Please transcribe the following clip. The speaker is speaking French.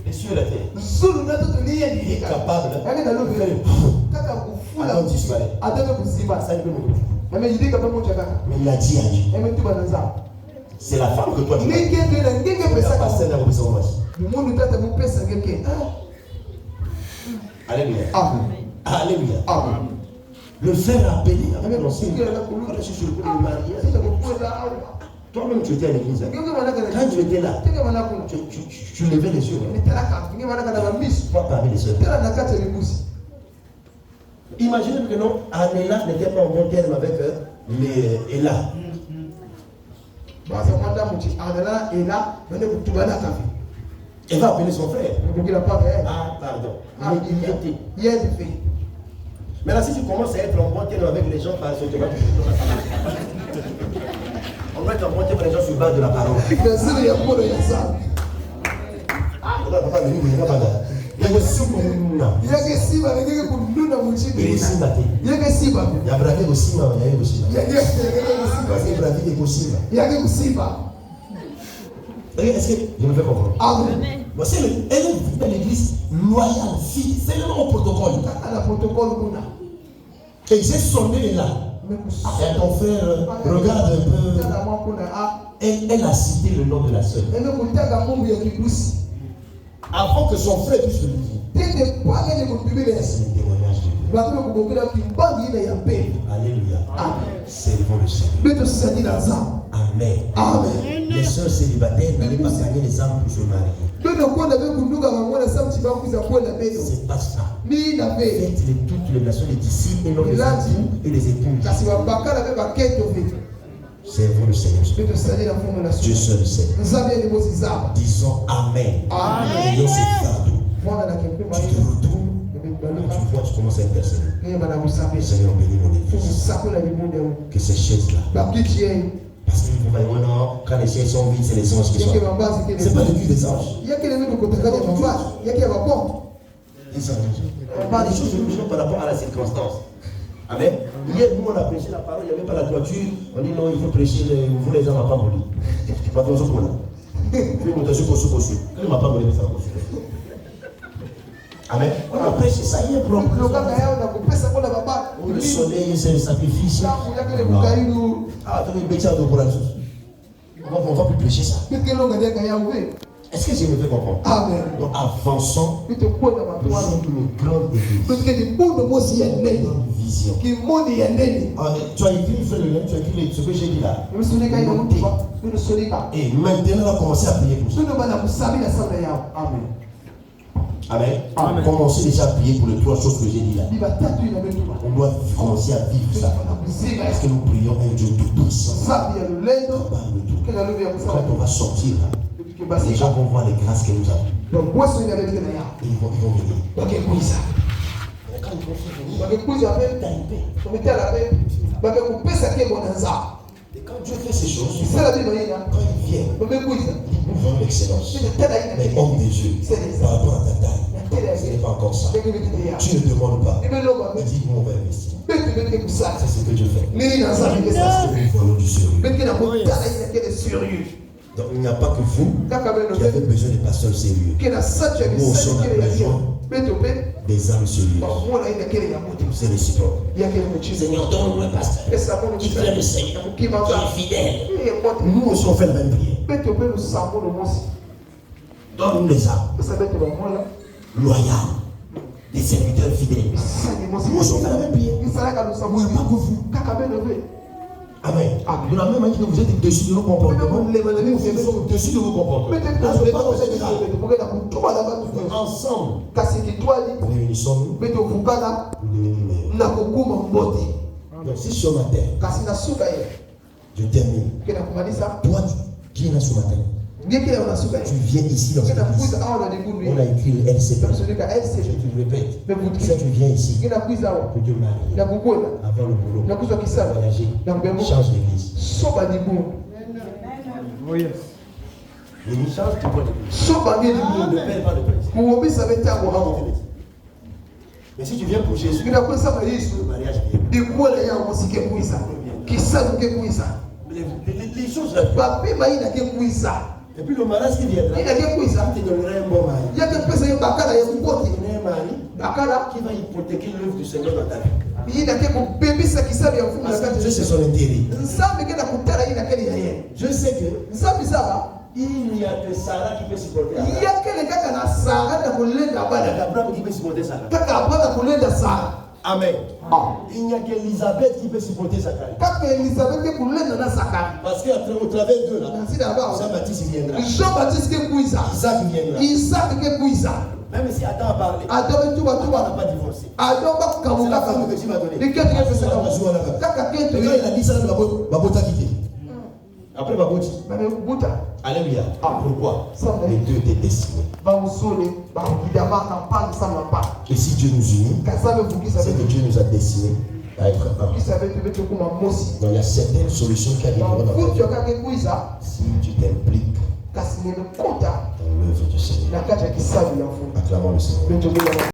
Les cieux et la terre. Il est capable de faire Adam disparaît. Mais il a dit à Dieu. C'est la femme que toi tu as. Alléluia. Alléluia. Le frère a appelé. Quand je suis sur le coup de mariage. Toi-même tu étais à l'église. Quand tu étais là, tu levais les yeux. Toi parmi les sœurs. Imaginez que non, Anéla n'était pas en bon terme avec Ella. Elle va appeler son frère. Ah, pardon. Mais là, si tu commences à être en bon terme avec les gens, parce que tu vas toujours dans la parole. On doit être en bon terme avec les gens sur base de la parole. Papa, il y a aussi il est-ce que je me fais comprendre? Amen. Elle est dans l'église loyale, fille, c'est le nom au protocole. Et j'ai sonné là. Et ton frère, regarde un peu. Elle a cité le nom de la sœur. Avant que son frère puisse le dire. C'est le témoignage de Dieu. Alléluia. Servons le Seigneur. Amen. Amen. Les sœurs célibataires n'allaient pas gagner les âmes pour se marier. C'est pas ça. Faites toutes les nations des disciples et non les époux et les épouses. Servons le Seigneur. Dieu seul le Seigneur. Disons Amen. Ayons ces fardeaux. Tu te retournes. Quand tu vois, tu commences à intercéder. Seigneur, bénis mon église. Que ces chaises-là. Parce qu'il faut dire, non, quand les chaises sont vides, c'est les anges qui sont. C'est pas le cul des anges. Les anges. On parle des choses par rapport à la circonstance. Amen. Hier, nous, on a prêché la parole, il n'y avait pas la toiture. On dit non, il faut prêcher, vous les gens n'ont pas mourir. Pas de chose pour là. Puis, on t'a su qu'on se poursuit. Il ne m'a pas mouru, ça va poursuivre. Amen. On a prêché ça hier, propre. Le soleil, c'est le sacrifice. Ah, tu veux bêtir pour la chose. On ne va plus prêcher ça. Est-ce que je me fais comprendre? Amen. Donc avançons. Nous sommes une grande église. Une vision. Tu as écrit ce que j'ai dit là. Et maintenant on va commencer à prier pour ça. Amen. Amen. Commencez déjà à prier pour les trois choses que j'ai dit là. On doit commencer à vivre ça. Parce que nous prions un Dieu tout puissant. Quand on va sortir là, les gens vont voir les grâces que nous avons. Et ils vont venir. Quand ils vont et quand Dieu fait ces choses, quand il vient, nous voyons l'excellence. Mais homme des yeux, par rapport à ta taille, ce n'est pas encore ça. Tu ne demandes pas. Mais dis, on va investir. C'est ce que Dieu fait. Parce que nous voulons du sérieux. Donc il n'y a pas que vous qui avez besoin des pasteurs sérieux. Nous aussi on a besoin des âmes sérieuses. C'est réciproque. Seigneur, donne-nous un pasteur qui fait le Seigneur, qui est fidèle. Nous aussi on fait la même prière. Donne-nous les âmes loyales, des serviteurs fidèles. Nous aussi on fait la même prière. Il n'y a pas que vous. Amen. De la même manière que vous êtes dessus de nos comportements, nous sommes dessus de vos comportements. Ensemble, réunissons-nous. Donc si ce matin, je termine. Toi qui es là ce matin, tu viens ici dans cette église. On a écrit le LCP. Je te le répète. Si tu viens ici, que Dieu marie, avant le boulot, voyager, change l'église. L'église change, tu vois l'église. Ne perds pas le principe. Mais si tu viens pour Jésus, le mariage vient. Les choses là. Et puis le mariage qui viendra, il te donnera un bon mari. Il qui va hypothéquer l'œuvre du Seigneur dans ta vie. C'est son intérêt. Je sais que il y a que Sarah qui peut supporter Abraham. Abraham qui peut supporter Sarah. Amen. Il n'y a qu'Élisabeth qui peut supporter Zacharie. Parce qu'au travers d'eux, Jean-Baptiste viendra. Isaac viendra. Même si Adam a parlé, Adam n'a pas divorcé. C'est la femme que Dieu m'a donnée. Il a dit ça dans Babota quitté. Après Baboti. Alléluia. Pourquoi? Les deux étaient destinés. Et si Dieu nous unit, c'est que Dieu nous a destinés à être un. Donc il y a certaines solutions qui arriveront dans ta vie. Si tu t'impliques dans l'œuvre du Seigneur. Acclamons le Seigneur.